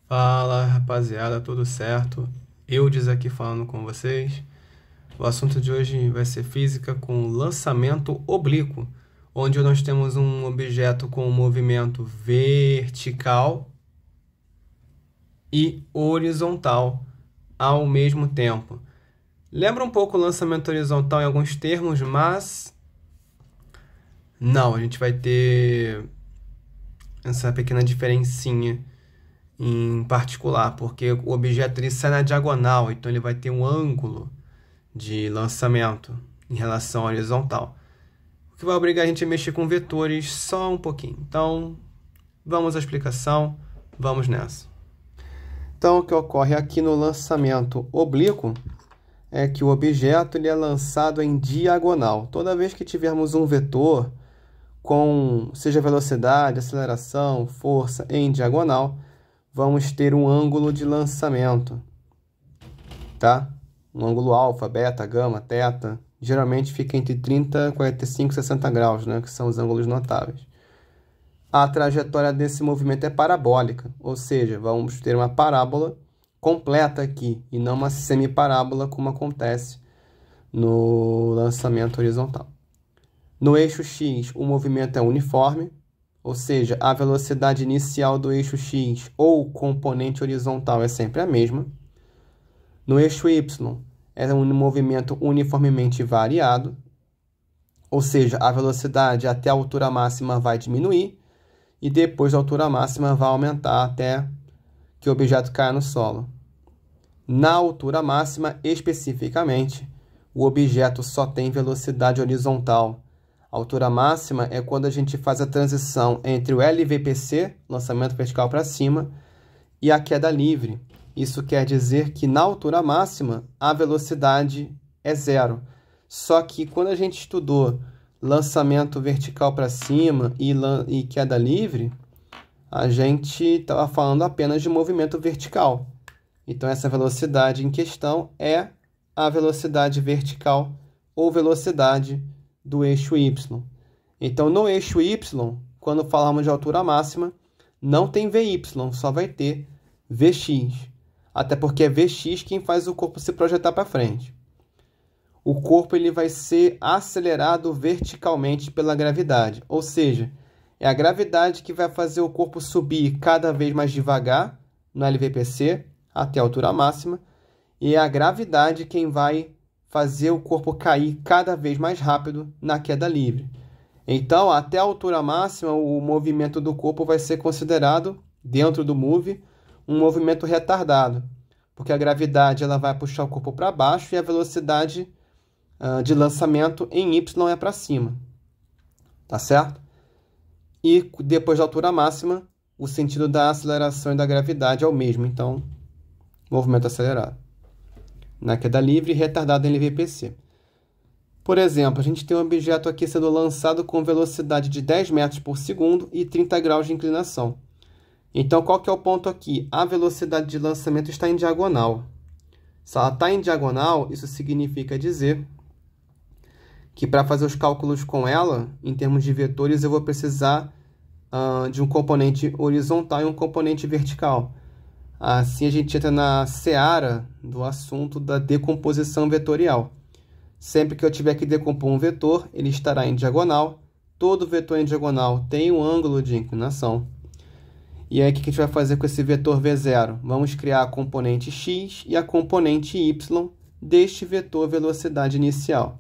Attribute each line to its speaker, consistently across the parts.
Speaker 1: Fala rapaziada, tudo certo? Eudes aqui falando com vocês. O assunto de hoje vai ser física com lançamento oblíquo, onde nós temos um objeto com um movimento vertical e horizontal ao mesmo tempo. Lembra um pouco o lançamento horizontal em alguns termos, mas não, a gente vai ter essa pequena diferencinha em particular, porque o objeto ele sai na diagonal, então ele vai ter um ângulo de lançamento em relação à horizontal, o que vai obrigar a gente a mexer com vetores só um pouquinho. Então, vamos à explicação, vamos nessa. Então, o que ocorre aqui no lançamento oblíquo é que o objeto ele é lançado em diagonal. Toda vez que tivermos um vetor com, seja velocidade, aceleração, força em diagonal, vamos ter um ângulo de lançamento, tá? Um ângulo alfa, beta, gama, teta, geralmente fica entre 30, 45 e 60 graus, né? Que são os ângulos notáveis. A trajetória desse movimento é parabólica, ou seja, vamos ter uma parábola completa aqui, e não uma semiparábola como acontece no lançamento horizontal. No eixo X, o movimento é uniforme, ou seja, a velocidade inicial do eixo X ou componente horizontal é sempre a mesma. No eixo Y, é um movimento uniformemente variado, ou seja, a velocidade até a altura máxima vai diminuir e depois a altura máxima vai aumentar até que o objeto caia no solo. Na altura máxima, especificamente, o objeto só tem velocidade horizontal. A altura máxima é quando a gente faz a transição entre o LVPC, lançamento vertical para cima, e a queda livre. Isso quer dizer que na altura máxima a velocidade é zero. Só que quando a gente estudou lançamento vertical para cima e queda livre, a gente estava falando apenas de movimento vertical. Então essa velocidade em questão é a velocidade vertical ou velocidade do eixo Y. Então, no eixo Y, quando falamos de altura máxima, não tem VY, só vai ter VX. Até porque é VX quem faz o corpo se projetar para frente. O corpo ele vai ser acelerado verticalmente pela gravidade, ou seja, é a gravidade que vai fazer o corpo subir cada vez mais devagar no LVPC até a altura máxima, e é a gravidade quem vai fazer o corpo cair cada vez mais rápido na queda livre. Então, até a altura máxima, o movimento do corpo vai ser considerado, dentro do move, um movimento retardado, porque a gravidade ela vai puxar o corpo para baixo e a velocidade de lançamento em Y é para cima. Tá certo? E depois da altura máxima, o sentido da aceleração e da gravidade é o mesmo, então, movimento acelerado. Na queda livre e retardado em LVPC. Por exemplo, a gente tem um objeto aqui sendo lançado com velocidade de 10 metros por segundo e 30 graus de inclinação. Então, qual que é o ponto aqui? A velocidade de lançamento está em diagonal. Se ela está em diagonal, isso significa dizer que para fazer os cálculos com ela, em termos de vetores, eu vou precisar de um componente horizontal e um componente vertical. Assim a gente entra na seara do assunto da decomposição vetorial. Sempre que eu tiver que decompor um vetor, ele estará em diagonal. Todo vetor em diagonal tem um ângulo de inclinação. E aí o que a gente vai fazer com esse vetor V0? Vamos criar a componente x e a componente y deste vetor velocidade inicial.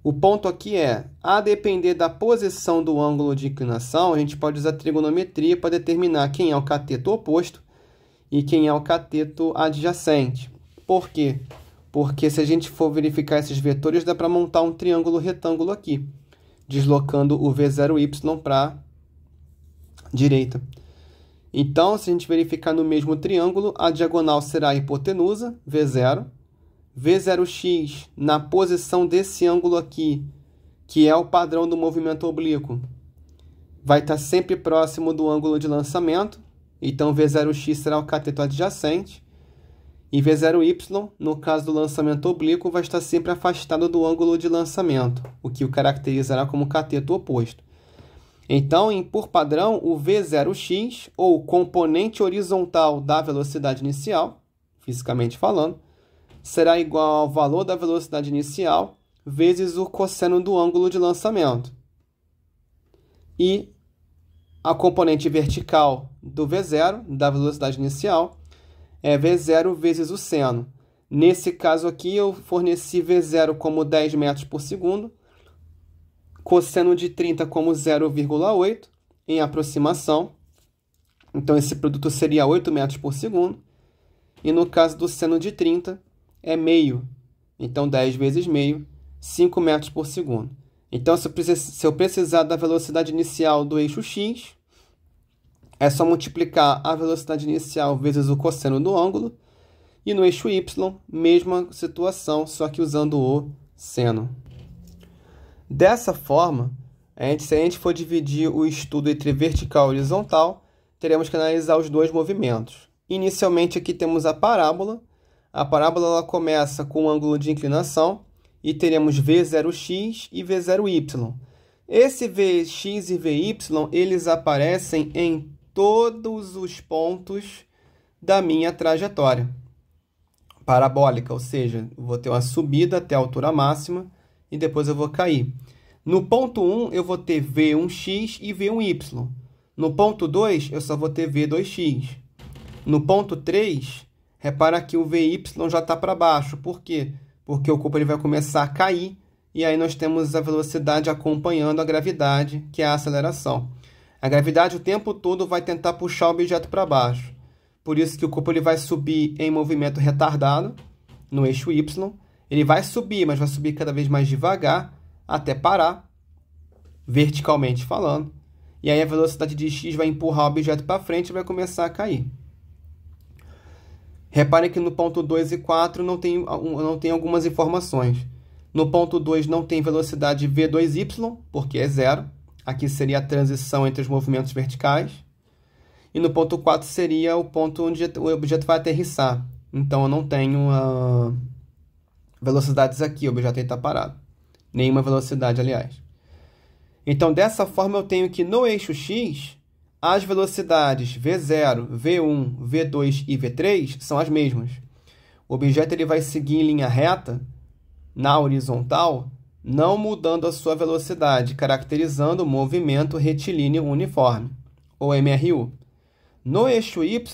Speaker 1: O ponto aqui é, a depender da posição do ângulo de inclinação, a gente pode usar trigonometria para determinar quem é o cateto oposto e quem é o cateto adjacente. Por quê? Porque se a gente for verificar esses vetores, dá para montar um triângulo retângulo aqui, deslocando o V0y para a direita. Então, se a gente verificar no mesmo triângulo, a diagonal será a hipotenusa, V0. V0x na posição desse ângulo aqui, que é o padrão do movimento oblíquo, vai estar sempre próximo do ângulo de lançamento. Então, V0x será o cateto adjacente. E V0y, no caso do lançamento oblíquo, vai estar sempre afastado do ângulo de lançamento, o que o caracterizará como cateto oposto. Então, por padrão, o V0x, ou componente horizontal da velocidade inicial, fisicamente falando, será igual ao valor da velocidade inicial vezes o cosseno do ângulo de lançamento. E a componente vertical do V0, da velocidade inicial, é V0 vezes o seno. Nesse caso aqui, eu forneci V0 como 10 metros por segundo, cosseno de 30 como 0,8 em aproximação. Então, esse produto seria 8 metros por segundo. E no caso do seno de 30, é meio. Então, 10 vezes meio, 5 metros por segundo. Então, se eu precisar da velocidade inicial do eixo x, é só multiplicar a velocidade inicial vezes o cosseno do ângulo. E no eixo y, mesma situação, só que usando o seno. Dessa forma, se a gente for dividir o estudo entre vertical e horizontal, teremos que analisar os dois movimentos. Inicialmente, aqui temos a parábola. A parábola ela começa com um ângulo de inclinação e teremos V0x e V0y. Esse Vx e Vy, eles aparecem em todos os pontos da minha trajetória parabólica, ou seja, eu vou ter uma subida até a altura máxima e depois eu vou cair. No ponto 1, eu vou ter V1x e V1y. No ponto 2, eu só vou ter V2x. No ponto 3, repara que o Vy já está para baixo. Por quê? Porque o corpo ele vai começar a cair e aí nós temos a velocidade acompanhando a gravidade, que é a aceleração. A gravidade o tempo todo vai tentar puxar o objeto para baixo. Por isso que o corpo ele vai subir em movimento retardado, no eixo y. Ele vai subir, mas vai subir cada vez mais devagar, até parar, verticalmente falando. E aí a velocidade de x vai empurrar o objeto para frente e vai começar a cair. Reparem que no ponto 2 e 4 não tem algumas informações. No ponto 2 não tem velocidade v2y, porque é zero. Aqui seria a transição entre os movimentos verticais. E no ponto 4 seria o ponto onde o objeto vai aterrissar. Então, eu não tenho velocidades aqui, o objeto está parado. Nenhuma velocidade, aliás. Então, dessa forma, eu tenho que no eixo x, as velocidades V0, V1, V2 e V3 são as mesmas. O objeto ele vai seguir em linha reta, na horizontal, não mudando a sua velocidade, caracterizando o movimento retilíneo uniforme, ou MRU. No eixo y,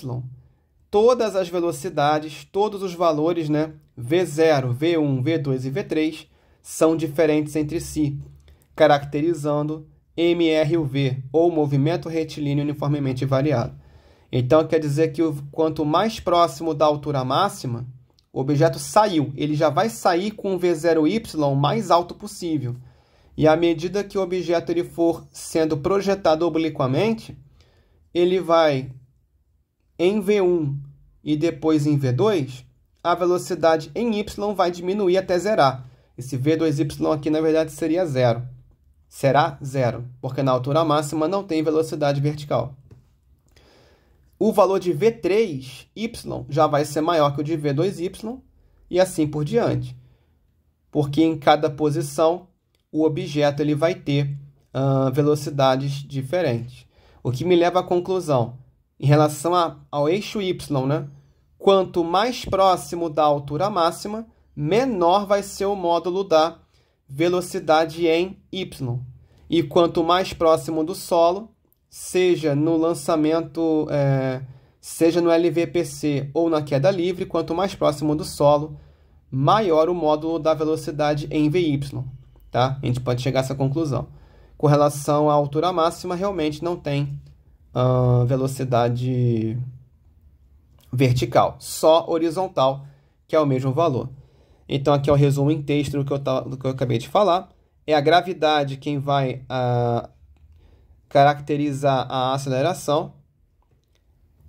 Speaker 1: todas as velocidades, todos os valores, V0, V1, V2 e V3, são diferentes entre si, caracterizando MRUV, ou movimento retilíneo uniformemente variado. Então, quer dizer que quanto mais próximo da altura máxima, o objeto saiu. Ele já vai sair com o V0y o mais alto possível. E à medida que o objeto ele for sendo projetado obliquamente, ele vai em V1 e depois em V2, a velocidade em y vai diminuir até zerar. Esse V2y aqui, na verdade, seria zero. Será zero, porque na altura máxima não tem velocidade vertical. O valor de V3y já vai ser maior que o de V2y e assim por diante. Porque em cada posição, o objeto ele vai ter velocidades diferentes. O que me leva à conclusão, em relação ao eixo y, quanto mais próximo da altura máxima, menor vai ser o módulo da velocidade em y. E quanto mais próximo do solo, seja no lançamento, seja no LVPC ou na queda livre, quanto mais próximo do solo, maior o módulo da velocidade em VY. Tá? A gente pode chegar a essa conclusão. Com relação à altura máxima, realmente não tem velocidade vertical, só horizontal, que é o mesmo valor. Então, aqui é o resumo em texto do que eu acabei de falar. É a gravidade quem vai caracterizar a aceleração.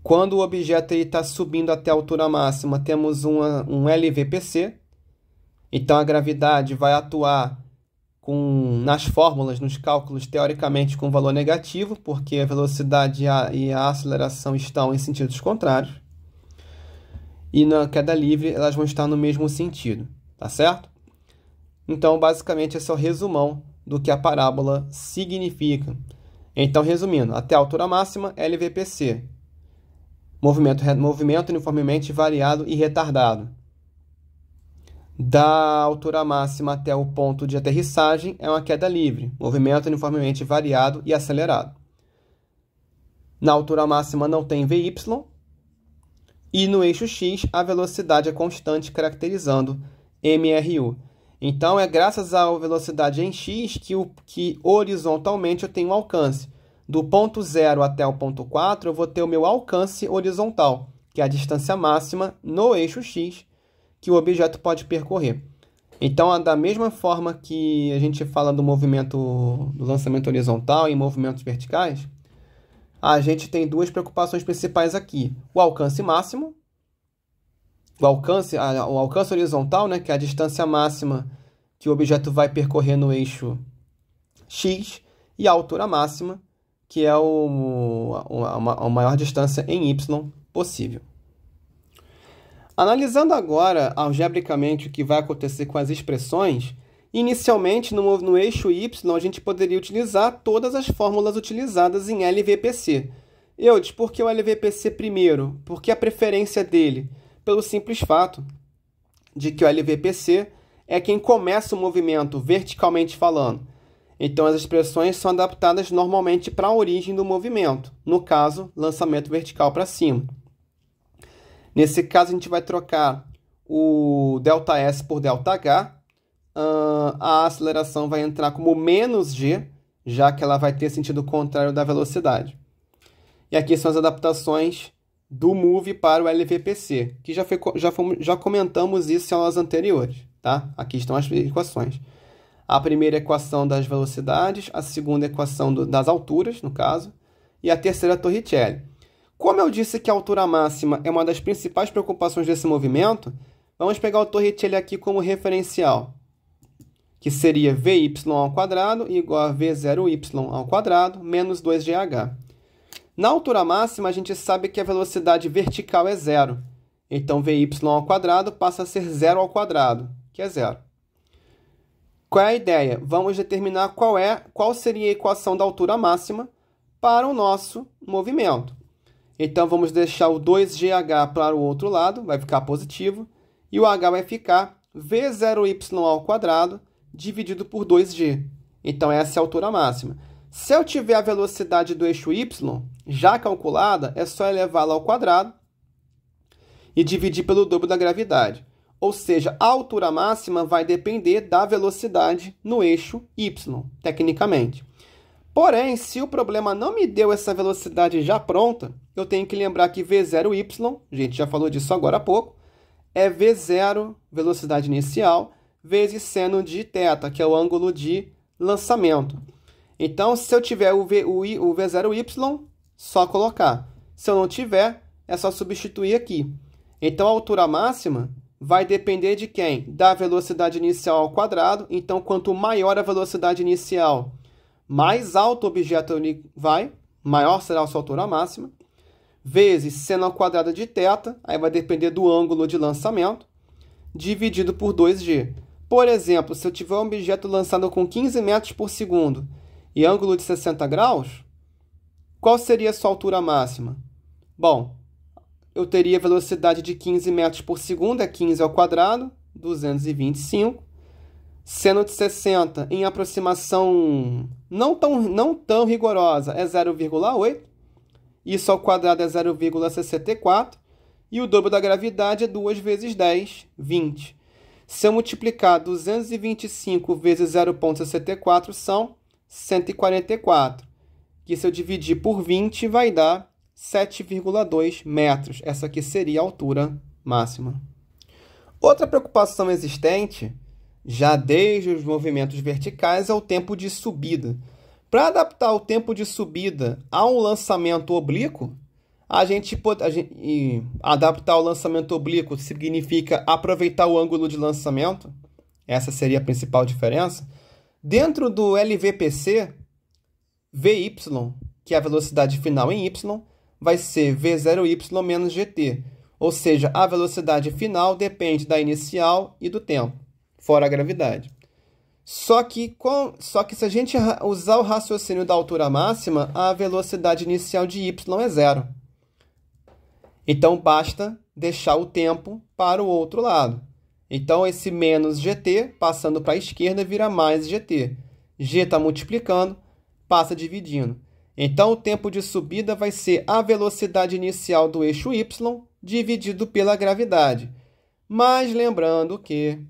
Speaker 1: Quando o objeto está subindo até a altura máxima, temos um LVPC. Então, a gravidade vai atuar nas fórmulas, nos cálculos, teoricamente, com valor negativo, porque a velocidade e a aceleração estão em sentidos contrários. E na queda livre, elas vão estar no mesmo sentido, tá certo? Então, basicamente, esse é o resumão do que a parábola significa. Então, resumindo, até a altura máxima, LVPC. Movimento uniformemente variado e retardado. Da altura máxima até o ponto de aterrissagem é uma queda livre, movimento uniformemente variado e acelerado. Na altura máxima não tem VY, e no eixo X a velocidade é constante, caracterizando MRU. Então, é graças à velocidade em X que horizontalmente eu tenho alcance. Do ponto 0 até o ponto 4, eu vou ter o meu alcance horizontal, que é a distância máxima no eixo X que o objeto pode percorrer. Então, da mesma forma que a gente fala do movimento do lançamento horizontal em movimentos verticais, a gente tem duas preocupações principais aqui. O alcance máximo, o alcance horizontal, né, que é a distância máxima que o objeto vai percorrer no eixo X, e a altura máxima, que é a maior distância em Y possível. Analisando agora algebricamente o que vai acontecer com as expressões, inicialmente no eixo Y a gente poderia utilizar todas as fórmulas utilizadas em LVPC. Eudes, por que o LVPC primeiro? Por que a preferência dele? Pelo simples fato de que o LVPC é quem começa o movimento verticalmente falando. Então, as expressões são adaptadas normalmente para a origem do movimento, no caso, lançamento vertical para cima. Nesse caso, a gente vai trocar o ΔS por ΔH. A aceleração vai entrar como menos g, já que ela vai ter sentido contrário da velocidade. E aqui são as adaptações do MOVE para o LVPC, que já comentamos isso em aulas anteriores. Tá? Aqui estão as equações. A primeira equação das velocidades, a segunda equação das alturas, no caso, e a terceira Torricelli. Como eu disse que a altura máxima é uma das principais preocupações desse movimento, vamos pegar o Torricelli aqui como referencial, que seria Vy ao quadrado igual a V0y ao quadrado menos 2GH. Na altura máxima, a gente sabe que a velocidade vertical é zero. Então, Vy ao quadrado passa a ser zero ao quadrado, que é zero. Qual é a ideia? Vamos determinar qual seria a equação da altura máxima para o nosso movimento. Então, vamos deixar o 2GH para o outro lado, vai ficar positivo, e o H vai ficar V0y ao quadrado dividido por 2G. Então, essa é a altura máxima. Se eu tiver a velocidade do eixo Y já calculada, é só elevá-la ao quadrado e dividir pelo dobro da gravidade. Ou seja, a altura máxima vai depender da velocidade no eixo Y, tecnicamente. Porém, se o problema não me deu essa velocidade já pronta, eu tenho que lembrar que V0y, a gente já falou disso agora há pouco, é V0, velocidade inicial, vezes seno de θ, que é o ângulo de lançamento. Então, se eu tiver o V0y, só colocar. Se eu não tiver, é só substituir aqui. Então, a altura máxima vai depender de quem? Da velocidade inicial ao quadrado. Então, quanto maior a velocidade inicial, mais alto o objeto vai, maior será a sua altura máxima, vezes seno ao quadrado de θ, aí vai depender do ângulo de lançamento, dividido por 2G. Por exemplo, se eu tiver um objeto lançado com 15 metros por segundo e ângulo de 60 graus, qual seria a sua altura máxima? Bom, eu teria velocidade de 15 metros por segundo, é 15 ao quadrado, 225. Seno de 60 em aproximação não tão rigorosa é 0,8. Isso ao quadrado é 0,64. E o dobro da gravidade é 2 vezes 10, 20. Se eu multiplicar 225 vezes 0,64 são 144. Que se eu dividir por 20 vai dar 7,2 metros. Essa aqui seria a altura máxima. Outra preocupação existente, já desde os movimentos verticais, é o tempo de subida. Para adaptar o tempo de subida a um lançamento oblíquo, adaptar o lançamento oblíquo significa aproveitar o ângulo de lançamento. Essa seria a principal diferença. Dentro do LVPC, Vy, que é a velocidade final em y, vai ser V0y menos gt. Ou seja, a velocidade final depende da inicial e do tempo, fora a gravidade. Só que se a gente usar o raciocínio da altura máxima, a velocidade inicial de y é zero. Então, basta deixar o tempo para o outro lado. Então, esse menos gt, passando para a esquerda, vira mais gt. G está multiplicando, passa dividindo. Então, o tempo de subida vai ser a velocidade inicial do eixo y dividido pela gravidade. Mas lembrando que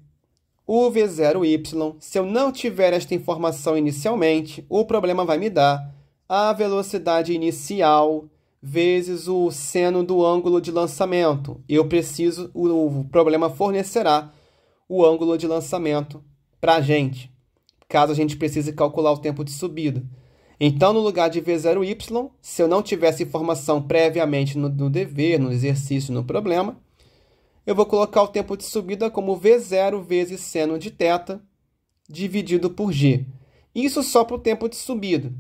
Speaker 1: o V0y, se eu não tiver esta informação inicialmente, o problema vai me dar a velocidade inicial vezes o seno do ângulo de lançamento. O problema fornecerá o ângulo de lançamento para a gente, caso a gente precise calcular o tempo de subida. Então, no lugar de V0y, se eu não tivesse informação previamente no dever, no exercício, no problema, eu vou colocar o tempo de subida como V0 vezes seno de θ dividido por G. Isso só para o tempo de subida.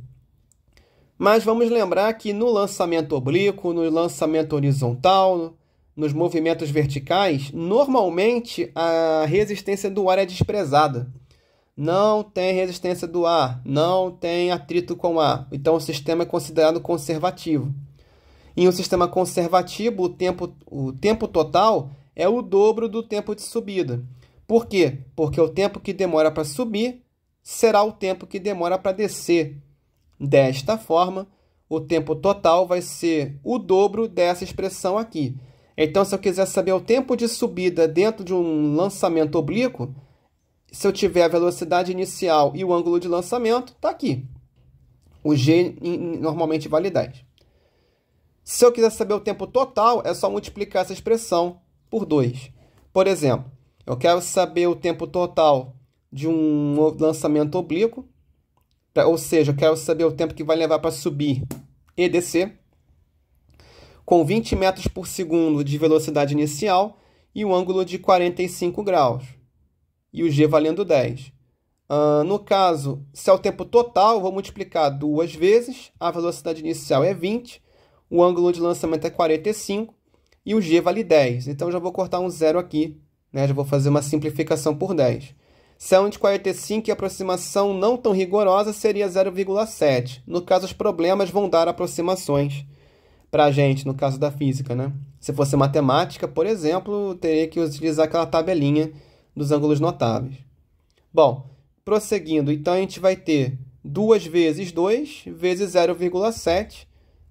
Speaker 1: Mas vamos lembrar que no lançamento oblíquo, no lançamento horizontal, nos movimentos verticais, normalmente a resistência do ar é desprezada. Não tem resistência do ar, não tem atrito com o ar. Então, o sistema é considerado conservativo. Em um sistema conservativo, o tempo total é o dobro do tempo de subida. Por quê? Porque o tempo que demora para subir será o tempo que demora para descer. Desta forma, o tempo total vai ser o dobro dessa expressão aqui. Então, se eu quiser saber o tempo de subida dentro de um lançamento oblíquo, se eu tiver a velocidade inicial e o ângulo de lançamento, está aqui. O G normalmente vale 10. Se eu quiser saber o tempo total, é só multiplicar essa expressão por 2. Por exemplo, eu quero saber o tempo total de um lançamento oblíquo, ou seja, eu quero saber o tempo que vai levar para subir e descer, com 20 metros por segundo de velocidade inicial e um ângulo de 45 graus. E o G valendo 10. No caso, se é o tempo total, eu vou multiplicar 2 vezes, a velocidade inicial é 20, o ângulo de lançamento é 45 e o G vale 10. Então, eu já vou cortar um zero aqui, né? Já vou fazer uma simplificação por 10. Se é um de 45 e a aproximação não tão rigorosa, seria 0,7. No caso, os problemas vão dar aproximações para a gente, no caso da física, né? Se fosse matemática, por exemplo, teria que utilizar aquela tabelinha dos ângulos notáveis. Bom, prosseguindo, então a gente vai ter 2 vezes 2 vezes 0,7,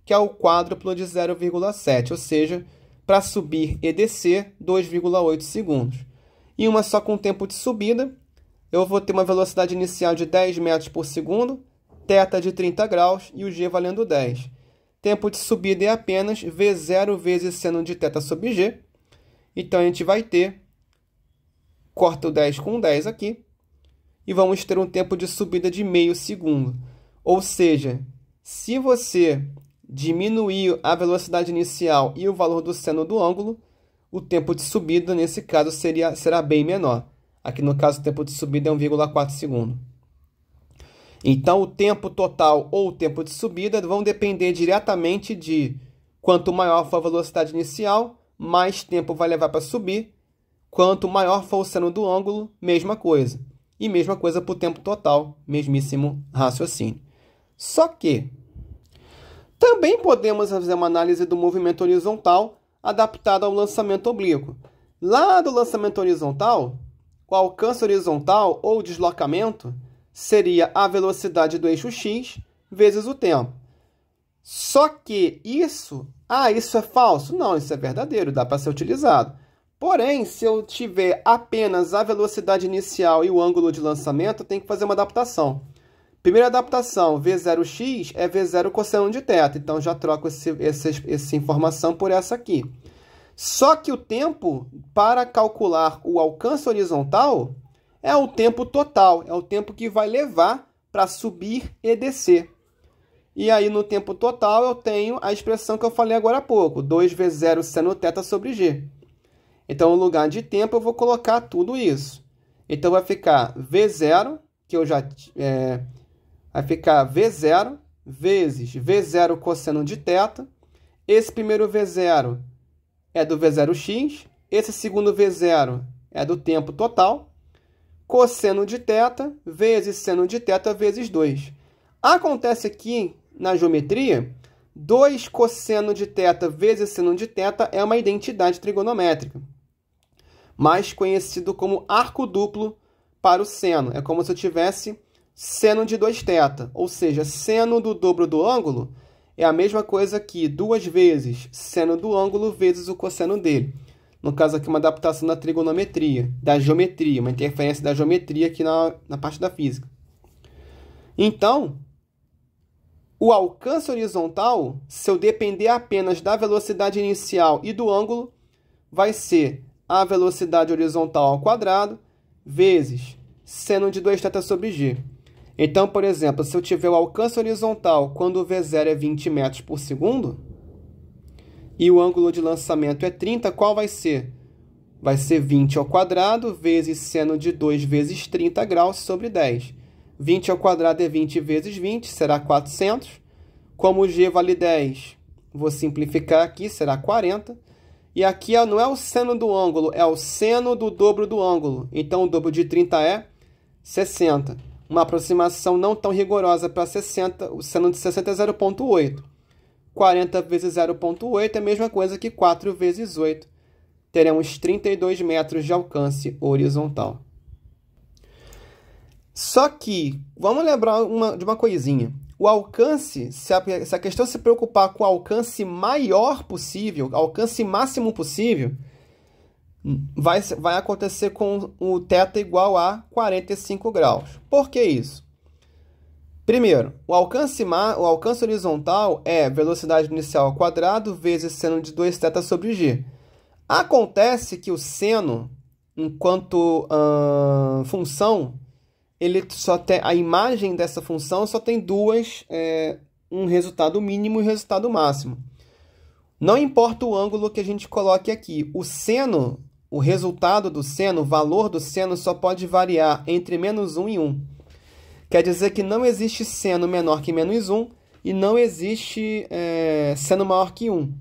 Speaker 1: que é o quádruplo de 0,7, ou seja, para subir e descer, 2,8 segundos. E uma só com tempo de subida, eu vou ter uma velocidade inicial de 10 metros por segundo, θ de 30 graus e o G valendo 10. Tempo de subida é apenas V0 vezes seno de θ sobre G. Então, a gente vai ter, corta o 10 com 10 aqui, e vamos ter um tempo de subida de meio segundo. Ou seja, se você diminuir a velocidade inicial e o valor do seno do ângulo, o tempo de subida, nesse caso, será bem menor. Aqui, no caso, o tempo de subida é 1,4 segundo. Então, o tempo total ou o tempo de subida vão depender diretamente de quanto maior for a velocidade inicial, mais tempo vai levar para subir. Quanto maior for o seno do ângulo, mesma coisa. E mesma coisa para o tempo total, mesmíssimo raciocínio. Só que também podemos fazer uma análise do movimento horizontal adaptado ao lançamento oblíquo. Lá do lançamento horizontal, o alcance horizontal ou deslocamento seria a velocidade do eixo x vezes o tempo. Só que isso é falso? Não, isso é verdadeiro, dá para ser utilizado. Porém, se eu tiver apenas a velocidade inicial e o ângulo de lançamento, eu tenho que fazer uma adaptação. Primeira adaptação, V0x é V0 cosseno de θ. Então, já troco essa informação por essa aqui. Só que o tempo para calcular o alcance horizontal é o tempo total. É o tempo que vai levar para subir e descer. E aí, no tempo total, eu tenho a expressão que eu falei agora há pouco. 2V0 seno θ sobre G. Então, no lugar de tempo, eu vou colocar tudo isso. Então, vai ficar V0, que eu já... vai ficar V0 vezes V0 cosseno de θ. Esse primeiro V0 é do V0x. Esse segundo V0 é do tempo total. cosseno de θ vezes seno de θ vezes 2. Acontece aqui na geometria, 2 cosseno de θ vezes seno de θ é uma identidade trigonométrica, mais conhecido como arco duplo para o seno. É como se eu tivesse seno de 2θ, ou seja, seno do dobro do ângulo é a mesma coisa que 2 vezes seno do ângulo vezes o cosseno dele. No caso aqui, uma adaptação da trigonometria, da geometria, uma interferência da geometria aqui na parte da física. Então, o alcance horizontal, se eu depender apenas da velocidade inicial e do ângulo, vai ser a velocidade horizontal ao quadrado vezes seno de 2θ sobre g. Então, por exemplo, se eu tiver o alcance horizontal quando o V0 é 20 metros por segundo e o ângulo de lançamento é 30, qual vai ser? Vai ser 20 ao quadrado vezes seno de 2 vezes 30 graus sobre 10. 20 ao quadrado é 20 vezes 20, será 400. Como g vale 10, vou simplificar aqui, será 40. E aqui não é o seno do ângulo, é o seno do dobro do ângulo. Então, o dobro de 30 é 60. Uma aproximação não tão rigorosa para 60, o seno de 60 é 0,8. 40 vezes 0,8 é a mesma coisa que 4 vezes 8. Teremos 32 metros de alcance horizontal. Só que, vamos lembrar de uma coisinha. O alcance, se a questão se preocupar com o alcance maior possível, alcance máximo possível, vai acontecer com o θ igual a 45 graus. Por que isso? Primeiro, o alcance horizontal é velocidade inicial ao quadrado vezes seno de 2θ sobre g. Acontece que o seno, enquanto função, ele só tem, a imagem dessa função só tem um resultado mínimo e um resultado máximo. Não importa o ângulo que a gente coloque aqui, o seno, o resultado do seno, o valor do seno só pode variar entre menos 1 e 1. Quer dizer que não existe seno menor que menos 1 e não existe seno maior que 1.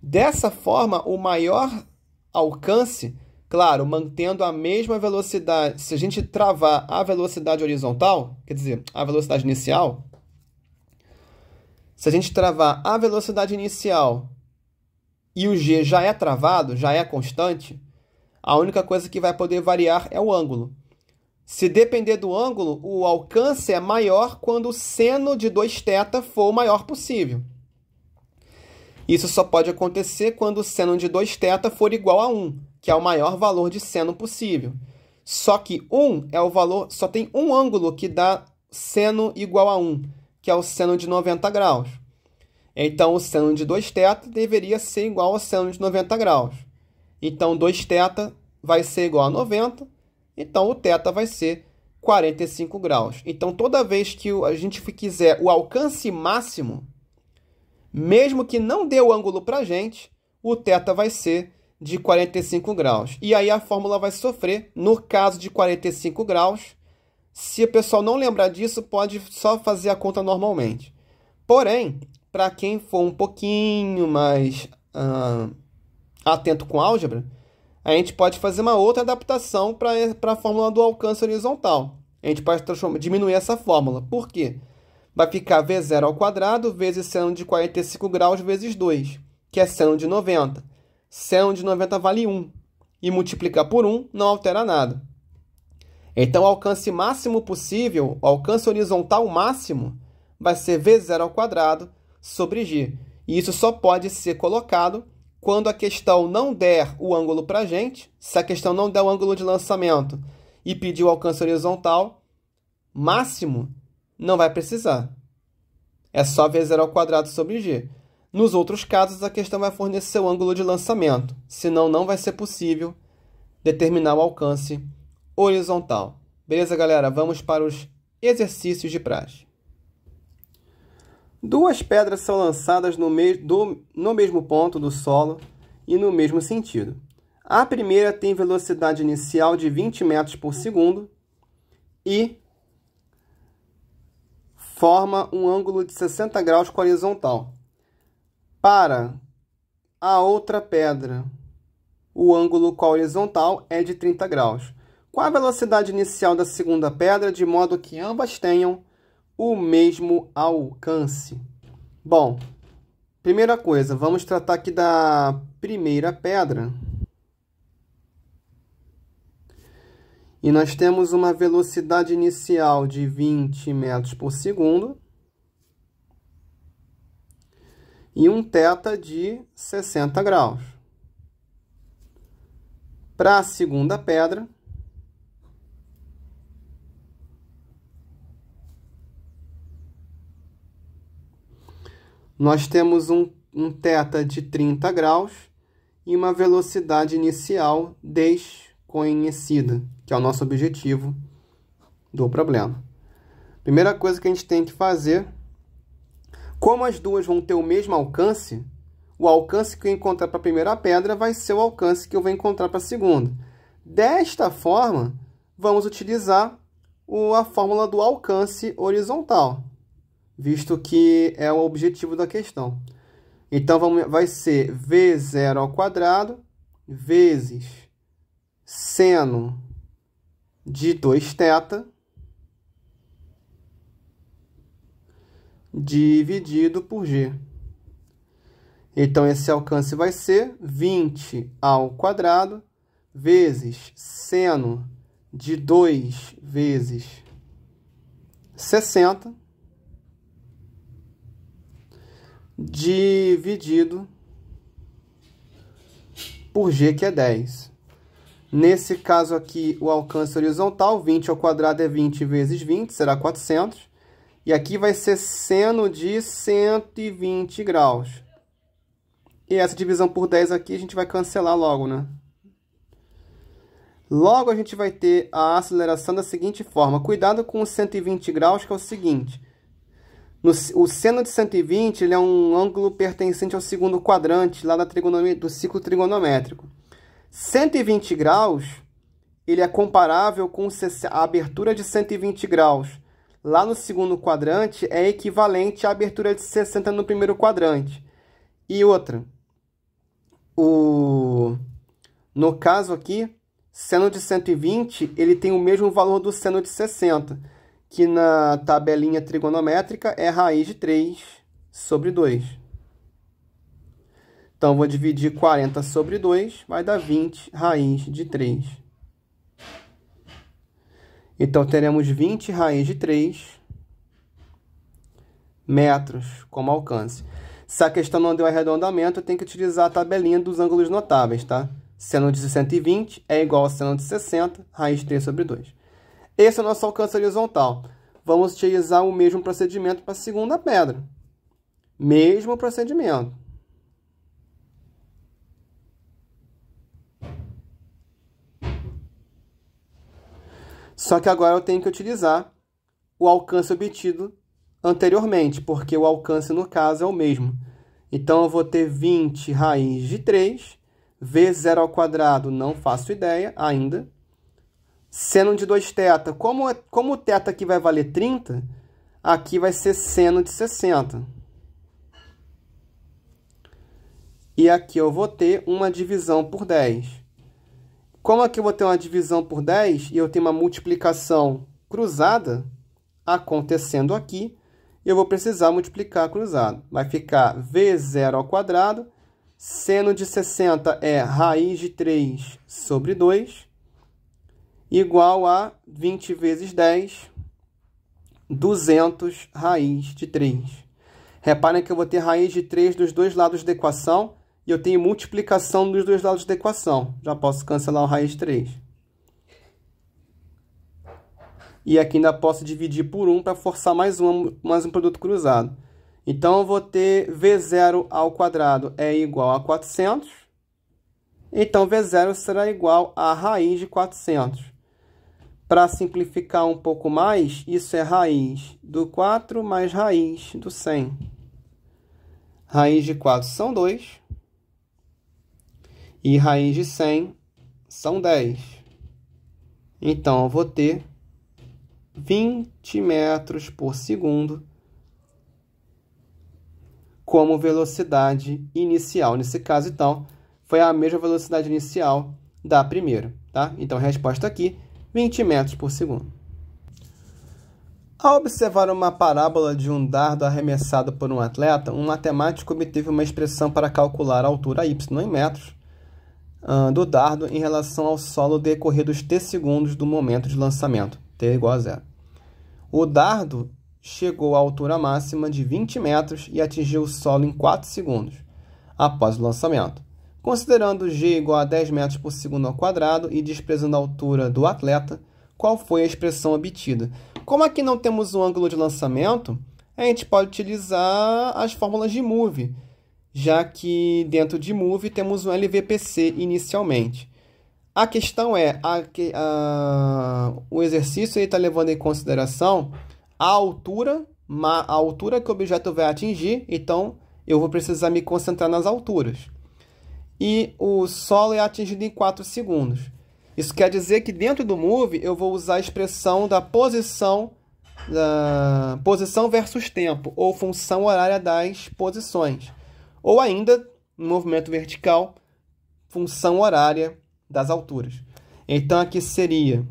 Speaker 1: Dessa forma, o maior alcance, claro, mantendo a mesma velocidade, se a gente travar a velocidade horizontal, quer dizer, a velocidade inicial, se a gente travar a velocidade inicial e o g já é travado, já é constante, a única coisa que vai poder variar é o ângulo. Se depender do ângulo, o alcance é maior quando o seno de 2θ for o maior possível. Isso só pode acontecer quando o seno de 2θ for igual a 1, que é o maior valor de seno possível. Só que 1 é o valor, só tem um ângulo que dá seno igual a 1, que é o seno de 90 graus. Então, o seno de 2θ deveria ser igual ao seno de 90 graus. Então, 2θ vai ser igual a 90, então o θ vai ser 45 graus. Então, toda vez que a gente quiser o alcance máximo, mesmo que não dê o ângulo para a gente, o θ vai ser de 45 graus. E aí a fórmula vai sofrer. No caso de 45 graus, se o pessoal não lembrar disso, pode só fazer a conta normalmente. Porém, para quem for um pouquinho mais atento com álgebra, a gente pode fazer uma outra adaptação para a fórmula do alcance horizontal. A gente pode diminuir essa fórmula. Por quê? Vai ficar V0 ao quadrado vezes seno de 45 graus vezes 2, que é seno de 90. Seno de 90 vale 1. E multiplicar por 1 não altera nada. Então, o alcance máximo possível, o alcance horizontal máximo, vai ser V0 ao quadrado sobre g. E isso só pode ser colocado quando a questão não der o ângulo para a gente. Se a questão não der o ângulo de lançamento e pedir o alcance horizontal máximo, não vai precisar. É só V0 ao quadrado sobre g. Nos outros casos, a questão vai fornecer o ângulo de lançamento. Senão, não vai ser possível determinar o alcance horizontal. Beleza, galera? Vamos para os exercícios de praxe. Duas pedras são lançadas no mesmo ponto do solo e no mesmo sentido. A primeira tem velocidade inicial de 20 metros por segundo e forma um ângulo de 60 graus com a horizontal. Para a outra pedra, o ângulo com a horizontal é de 30 graus. Qual a velocidade inicial da segunda pedra, de modo que ambas tenham o mesmo alcance? Bom, primeira coisa, vamos tratar aqui da primeira pedra. E nós temos uma velocidade inicial de 20 metros por segundo e um θ de 60 graus. Para a segunda pedra, nós temos um θ de 30 graus e uma velocidade inicial desconhecida, que é o nosso objetivo do problema. Primeira coisa que a gente tem que fazer, como as duas vão ter o mesmo alcance, o alcance que eu encontrar para a primeira pedra vai ser o alcance que eu vou encontrar para a segunda. Desta forma, vamos utilizar a fórmula do alcance horizontal, visto que é o objetivo da questão. Então, vai ser V0 ao quadrado vezes seno de 2θ dividido por G. Então, esse alcance vai ser 20 ao quadrado vezes seno de 2 vezes 60 dividido por G, que é 10. Nesse caso aqui, o alcance horizontal, 20 ao quadrado é 20 vezes 20, será 400. E aqui vai ser seno de 120 graus. E essa divisão por 10 aqui a gente vai cancelar logo, né? Logo a gente vai ter a aceleração da seguinte forma. Cuidado com os 120 graus, que é o seguinte. O seno de 120 ele é um ângulo pertencente ao segundo quadrante lá do ciclo trigonométrico. 120 graus ele é comparável com a abertura de 120 graus. Lá no segundo quadrante é equivalente à abertura de 60 no primeiro quadrante. E outra, no caso aqui, seno de 120 ele tem o mesmo valor do seno de 60, que na tabelinha trigonométrica é raiz de 3 sobre 2. Então, vou dividir 40 sobre 2, vai dar 20 raiz de 3. Então, teremos 20 raiz de 3 metros como alcance. Se a questão não deu arredondamento, eu tenho que utilizar a tabelinha dos ângulos notáveis, tá? Seno de 120 é igual a seno de 60, raiz de 3 sobre 2. Esse é o nosso alcance horizontal. Vamos utilizar o mesmo procedimento para a segunda pedra. Mesmo procedimento. Só que agora eu tenho que utilizar o alcance obtido anteriormente, porque o alcance no caso é o mesmo. Então, eu vou ter 20 raiz de 3, V0 ao quadrado, não faço ideia ainda. Seno de 2θ, como o θ aqui vai valer 30, aqui vai ser seno de 60. E aqui eu vou ter uma divisão por 10. Como aqui eu vou ter uma divisão por 10 e eu tenho uma multiplicação cruzada acontecendo aqui, eu vou precisar multiplicar cruzado. Vai ficar V0 ao quadrado, seno de 60 é raiz de 3 sobre 2, igual a 20 vezes 10, 200 raiz de 3. Reparem que eu vou ter raiz de 3 dos dois lados da equação e eu tenho multiplicação dos dois lados da equação. Já posso cancelar o raiz de 3. E aqui ainda posso dividir por 1 para forçar mais um produto cruzado. Então, eu vou ter V0 ao quadrado é igual a 400. Então, V0 será igual a raiz de 400. Para simplificar um pouco mais, isso é raiz do 4 mais raiz do 100. Raiz de 4 são 2. E raiz de 100 são 10. Então, eu vou ter 20 metros por segundo como velocidade inicial. Nesse caso, então, foi a mesma velocidade inicial da primeira, tá? Então, a resposta aqui 20 metros por segundo. Ao observar uma parábola de um dardo arremessado por um atleta, um matemático obteve uma expressão para calcular a altura y em metros do dardo em relação ao solo decorridos t segundos do momento de lançamento, t igual a 0. O dardo chegou à altura máxima de 20 metros e atingiu o solo em 4 segundos após o lançamento. Considerando g igual a 10 metros por segundo ao quadrado e desprezando a altura do atleta, qual foi a expressão obtida? Como aqui não temos um ângulo de lançamento, a gente pode utilizar as fórmulas de move, já que dentro de move temos um LVPC inicialmente. A questão é, o exercício está levando em consideração a altura que o objeto vai atingir, então eu vou precisar me concentrar nas alturas. E o solo é atingido em 4 segundos. Isso quer dizer que dentro do move eu vou usar a expressão da posição versus tempo, ou função horária das posições. Ou ainda, em movimento vertical, função horária das alturas. Então, aqui seria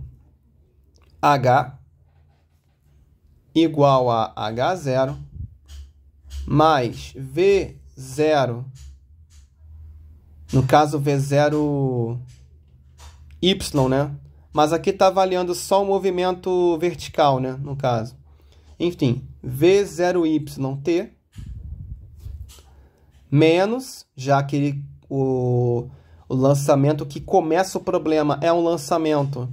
Speaker 1: H igual a H0 mais V0, no caso V0 Y, né? Mas aqui está avaliando só o movimento vertical, né? No caso. Enfim, V0YT menos, já que o lançamento que começa o problema é um lançamento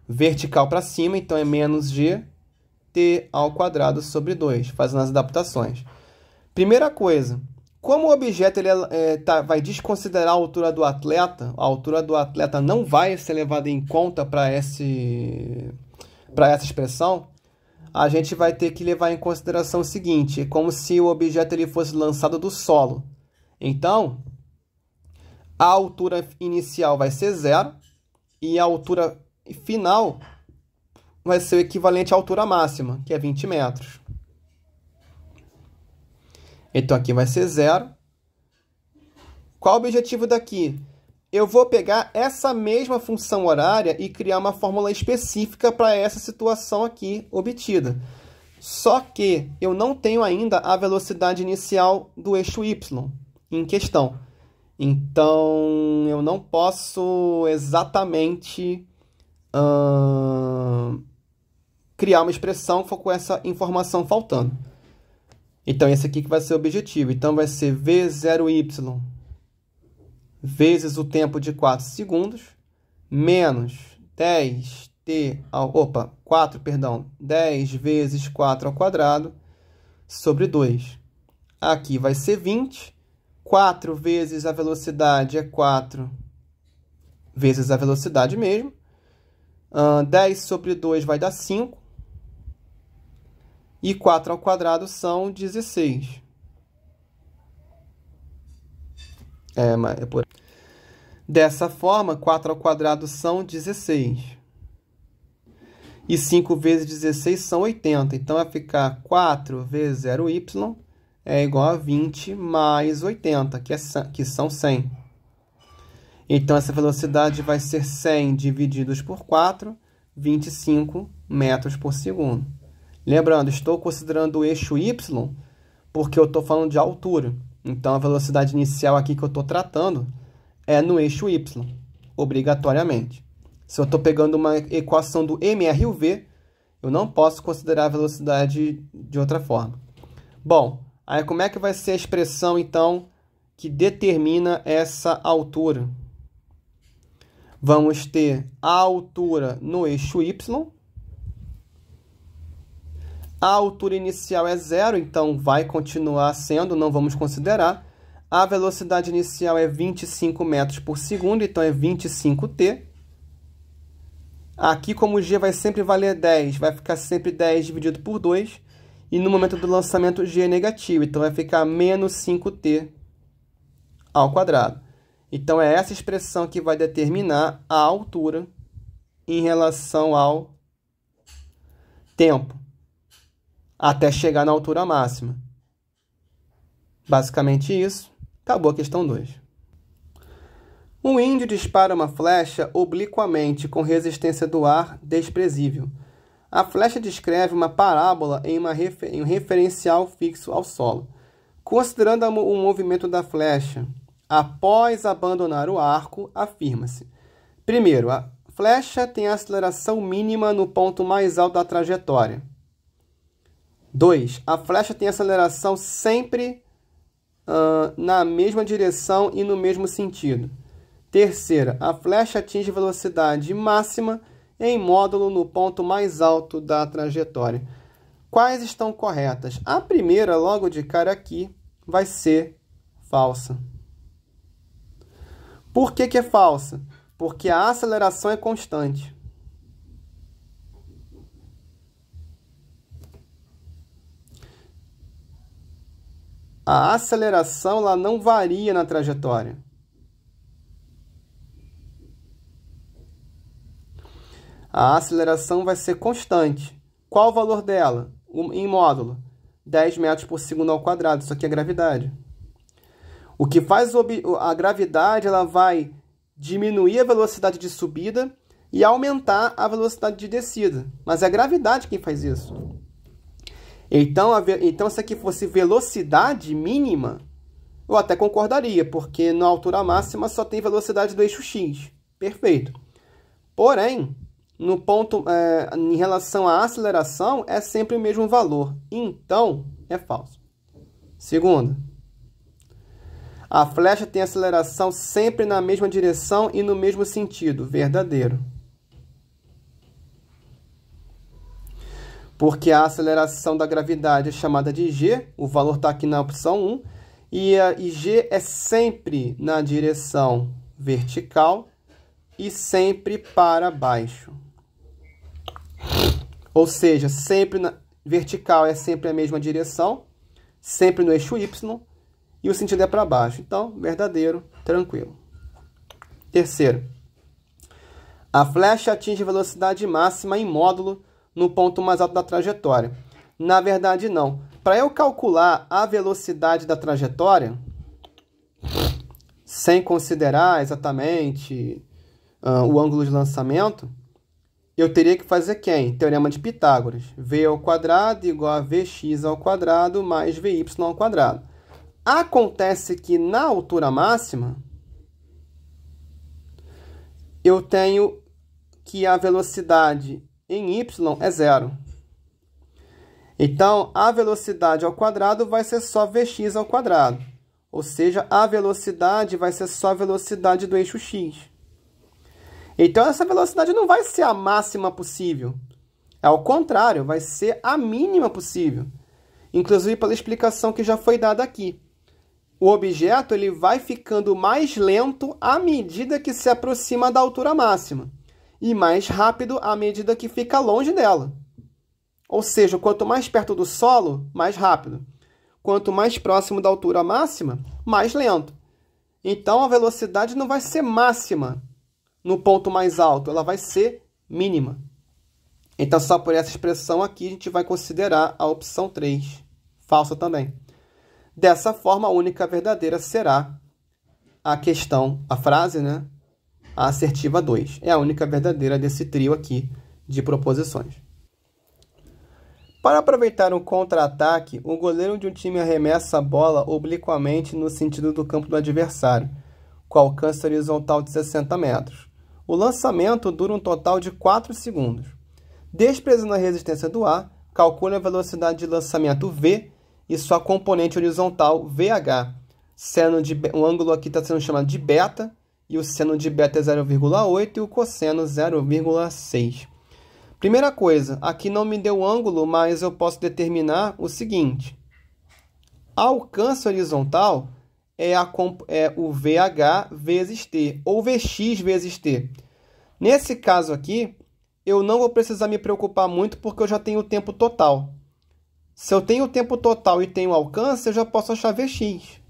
Speaker 1: vertical para cima, então é menos G T ao quadrado sobre 2, fazendo as adaptações. Primeira coisa, como o objeto vai desconsiderar a altura do atleta, a altura do atleta não vai ser levada em conta para essa expressão, a gente vai ter que levar em consideração o seguinte, é como se o objeto fosse lançado do solo. Então, a altura inicial vai ser 0 e a altura final vai ser o equivalente à altura máxima, que é 20 metros. Então, aqui vai ser 0. Qual o objetivo daqui? Eu vou pegar essa mesma função horária e criar uma fórmula específica para essa situação aqui obtida. Só que eu não tenho ainda a velocidade inicial do eixo y em questão. Então, eu não posso exatamente criar uma expressão com essa informação faltando. Então, esse aqui que vai ser o objetivo. Então, vai ser V0Y vezes o tempo de 4 segundos, menos 10 vezes 4 ao quadrado, sobre 2. Aqui vai ser 20. 4 vezes a velocidade é 4 vezes a velocidade mesmo. 10 sobre 2 vai dar 5. E 4 ao quadrado são 16. Dessa forma, 4 ao quadrado são 16. E 5 vezes 16 são 80. Então, vai ficar 4 vezes 0y é igual a 20 mais 80, que são 100. Então, essa velocidade vai ser 100 divididos por 4, 25 metros por segundo. Lembrando, estou considerando o eixo y porque eu estou falando de altura. Então, a velocidade inicial aqui que eu estou tratando é no eixo y, obrigatoriamente. Se eu estou pegando uma equação do MR e o V, eu não posso considerar a velocidade de outra forma. Bom, aí como é que vai ser a expressão, então, que determina essa altura? Vamos ter a altura no eixo y. A altura inicial é 0, então vai continuar sendo, não vamos considerar. A velocidade inicial é 25 metros por segundo, então é 25t. Aqui, como g vai sempre valer 10, vai ficar sempre 10 dividido por 2. E no momento do lançamento, g é negativo, então vai ficar menos 5t ao quadrado. Então, é essa expressão que vai determinar a altura em relação ao tempo, até chegar na altura máxima. Basicamente isso. Acabou a questão 2. Um índio dispara uma flecha obliquamente com resistência do ar desprezível. A flecha descreve uma parábola em um referencial fixo ao solo. Considerando o movimento da flecha após abandonar o arco, afirma-se: primeiro, a flecha tem aceleração mínima no ponto mais alto da trajetória. 2. A flecha tem aceleração sempre na mesma direção e no mesmo sentido. Terceira, a flecha atinge velocidade máxima em módulo no ponto mais alto da trajetória. Quais estão corretas? A primeira, logo de cara aqui, vai ser falsa. Por que é falsa? Porque a aceleração é constante. A aceleração ela não varia na trajetória. A aceleração vai ser constante. Qual o valor dela? Em módulo? 10 metros por segundo ao quadrado. Isso aqui é gravidade. O que faz a gravidade, ela vai diminuir a velocidade de subida e aumentar a velocidade de descida. Mas é a gravidade quem faz isso. Então, se aqui fosse velocidade mínima, eu até concordaria, porque na altura máxima só tem velocidade do eixo x. Perfeito. Porém, no ponto, em relação à aceleração, é sempre o mesmo valor. Então, é falso. Segundo, a flecha tem aceleração sempre na mesma direção e no mesmo sentido. Verdadeiro. Porque a aceleração da gravidade é chamada de g, o valor está aqui na opção 1, e g é sempre na direção vertical e sempre para baixo. Ou seja, vertical é sempre a mesma direção, sempre no eixo y, e o sentido é para baixo. Então, verdadeiro, tranquilo. Terceiro, a flecha atinge velocidade máxima em módulo no ponto mais alto da trajetória. Na verdade, não. Para eu calcular a velocidade da trajetória, sem considerar exatamente o ângulo de lançamento, eu teria que fazer quem? Teorema de Pitágoras. V ao quadrado igual a Vx ao quadrado mais Vy ao quadrado. Acontece que na altura máxima, eu tenho que a velocidade em y é zero. Então, a velocidade ao quadrado vai ser só Vx ao quadrado. Ou seja, a velocidade vai ser só a velocidade do eixo x. Então, essa velocidade não vai ser a máxima possível. Ao contrário, vai ser a mínima possível. Inclusive pela explicação que já foi dada aqui. O objeto ele vai ficando mais lento à medida que se aproxima da altura máxima. E mais rápido à medida que fica longe dela. Ou seja, quanto mais perto do solo, mais rápido. Quanto mais próximo da altura máxima, mais lento. Então, a velocidade não vai ser máxima no ponto mais alto, ela vai ser mínima. Então, só por essa expressão aqui, a gente vai considerar a opção 3, falsa também. Dessa forma, a única verdadeira será a frase, né? A assertiva 2. É a única verdadeira desse trio aqui de proposições. Para aproveitar um contra-ataque, o goleiro de um time arremessa a bola obliquamente no sentido do campo do adversário, com alcance horizontal de 60 metros. O lançamento dura um total de 4 segundos. Desprezando a resistência do ar, calcule a velocidade de lançamento V e sua componente horizontal VH. O ângulo aqui está sendo chamado de beta, e o seno de beta é 0,8 e o cosseno 0,6. Primeira coisa, aqui não me deu ângulo, mas eu posso determinar o seguinte. Alcance horizontal é o VH vezes T, ou Vx vezes T. Nesse caso aqui, eu não vou precisar me preocupar muito porque eu já tenho o tempo total. Se eu tenho o tempo total e tenho alcance, eu já posso achar Vx.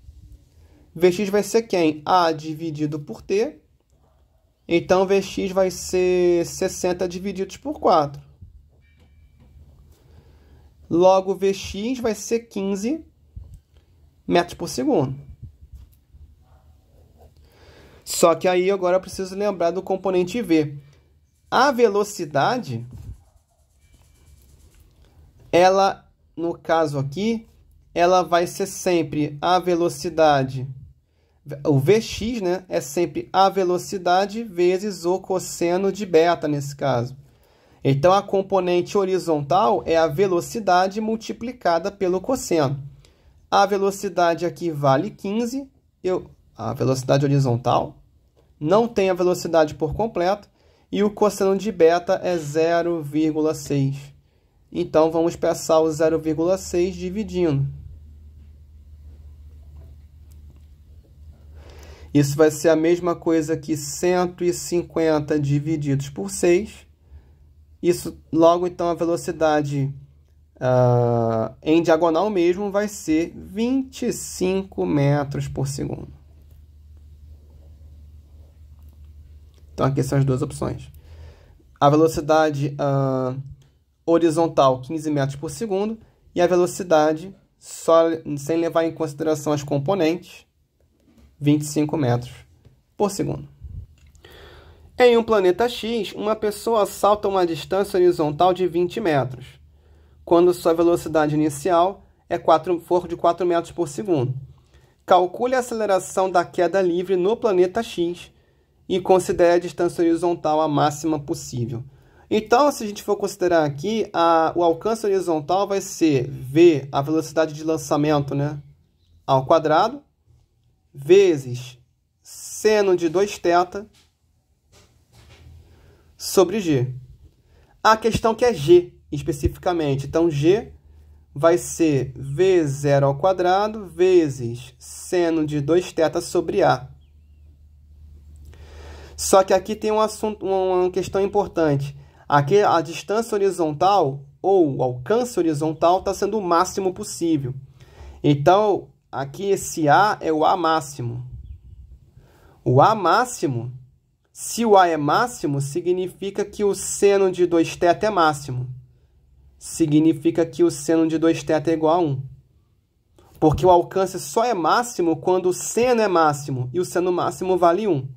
Speaker 1: Vx vai ser quem? A dividido por T. Então, Vx vai ser 60 divididos por 4. Logo, Vx vai ser 15 metros por segundo. Só que aí agora eu preciso lembrar do componente v. A velocidade, ela, no caso aqui, ela vai ser sempre a velocidade, o Vx, né, é sempre a velocidade vezes o cosseno de beta, nesse caso. Então, a componente horizontal é a velocidade multiplicada pelo cosseno. A velocidade aqui vale 15, a velocidade horizontal, não tem a velocidade por completo, e o cosseno de beta é 0,6. Então, vamos passar o 0,6 dividindo. Isso vai ser a mesma coisa que 150 divididos por 6. Isso, logo, então, a velocidade em diagonal mesmo vai ser 25 metros por segundo. Então, aqui são as duas opções. A velocidade horizontal, 15 metros por segundo, e a velocidade, só sem levar em consideração as componentes, 25 metros por segundo. Em um planeta X, uma pessoa salta uma distância horizontal de 20 metros, quando sua velocidade inicial for de 4 metros por segundo. Calcule a aceleração da queda livre no planeta X e considere a distância horizontal a máxima possível. Então, se a gente for considerar aqui, o alcance horizontal vai ser v, a velocidade de lançamento, né, ao quadrado, vezes seno de 2θ sobre g. A questão que é g, especificamente. Então, g vai ser v0 ao quadrado vezes seno de 2θ sobre a. Só que aqui tem uma questão importante. Aqui a distância horizontal, ou o alcance horizontal, está sendo o máximo possível. Então, aqui esse A é o A máximo. O A máximo, se o A é máximo, significa que o seno de 2θ é máximo. Significa que o seno de 2θ é igual a 1. Porque o alcance só é máximo quando o seno é máximo, e o seno máximo vale 1.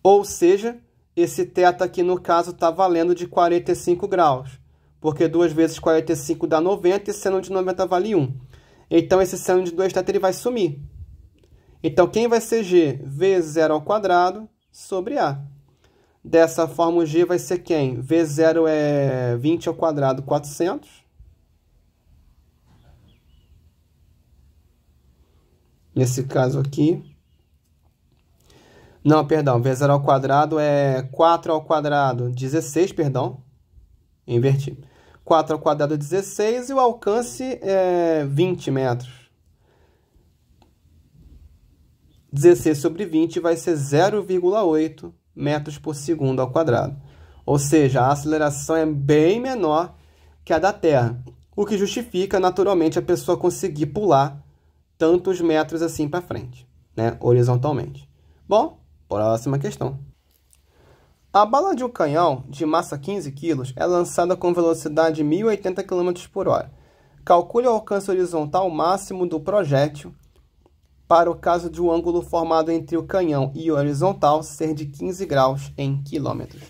Speaker 1: Ou seja, esse θ aqui, no caso, está valendo de 45 graus. Porque 2 vezes 45 dá 90 e seno de 90 vale 1. Então, esse seno de 2θ ele vai sumir. Então, quem vai ser g? V0 ao quadrado sobre A. Dessa forma, o g vai ser quem? V0 é 20 ao quadrado, 400. Nesse caso aqui. Não, perdão. V0 ao quadrado é 4 ao quadrado, 16, perdão. Inverti. 4 ao quadrado, 16. E o alcance é 20 metros. 16 sobre 20 vai ser 0,8 metros por segundo ao quadrado. Ou seja, a aceleração é bem menor que a da Terra, o que justifica, naturalmente, a pessoa conseguir pular tantos metros assim para frente, né, horizontalmente. Bom, próxima questão. A bala de um canhão de massa 15 kg é lançada com velocidade de 1.080 km por hora. Calcule o alcance horizontal máximo do projétil para o caso de um ângulo formado entre o canhão e o horizontal ser de 15 graus em quilômetros.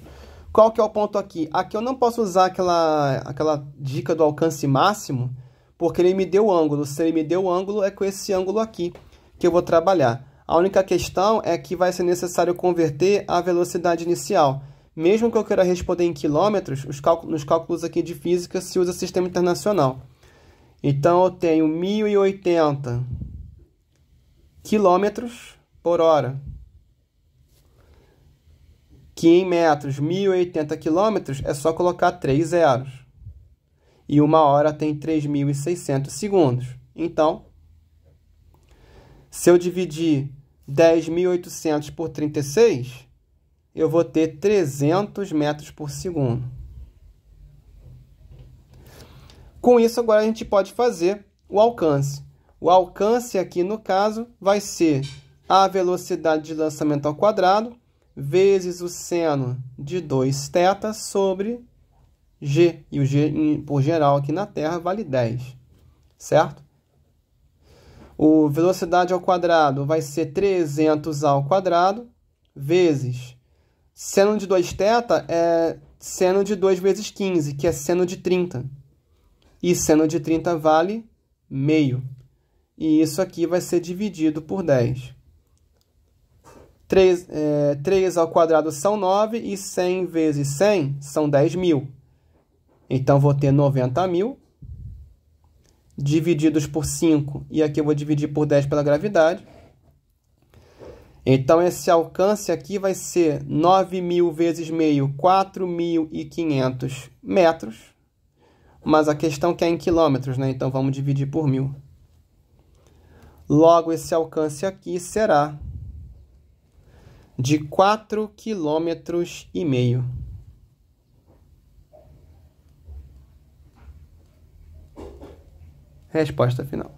Speaker 1: Qual que é o ponto aqui? Aqui eu não posso usar aquela dica do alcance máximo, porque ele me deu o ângulo. Se ele me deu o ângulo, é com esse ângulo aqui que eu vou trabalhar. A única questão é que vai ser necessário converter a velocidade inicial. Mesmo que eu queira responder em quilômetros, nos cálculos aqui de física se usa sistema internacional. Então, eu tenho 1.080 quilômetros por hora, que em metros, 1.080 quilômetros, é só colocar 3 zeros. E uma hora tem 3.600 segundos. Então, se eu dividir 10.800 por 36, eu vou ter 300 metros por segundo. Com isso, agora a gente pode fazer o alcance. O alcance aqui, no caso, vai ser a velocidade de lançamento ao quadrado vezes o seno de 2θ sobre g. E o g, por geral, aqui na Terra, vale 10. Certo? O velocidade ao quadrado vai ser 300 ao quadrado vezes seno de 2θ é seno de 2 vezes 15, que é seno de 30. E seno de 30 vale meio. E isso aqui vai ser dividido por 10. 3 ao quadrado são 9 e 100 vezes 100 são 10.000. Então, vou ter 90.000 divididos por 5. E aqui eu vou dividir por 10 pela gravidade. Então, esse alcance aqui vai ser 9.000 vezes meio, 4.500 metros. Mas a questão que é em quilômetros, né? Então, vamos dividir por 1.000. Logo, esse alcance aqui será de 4,5 km. Resposta final.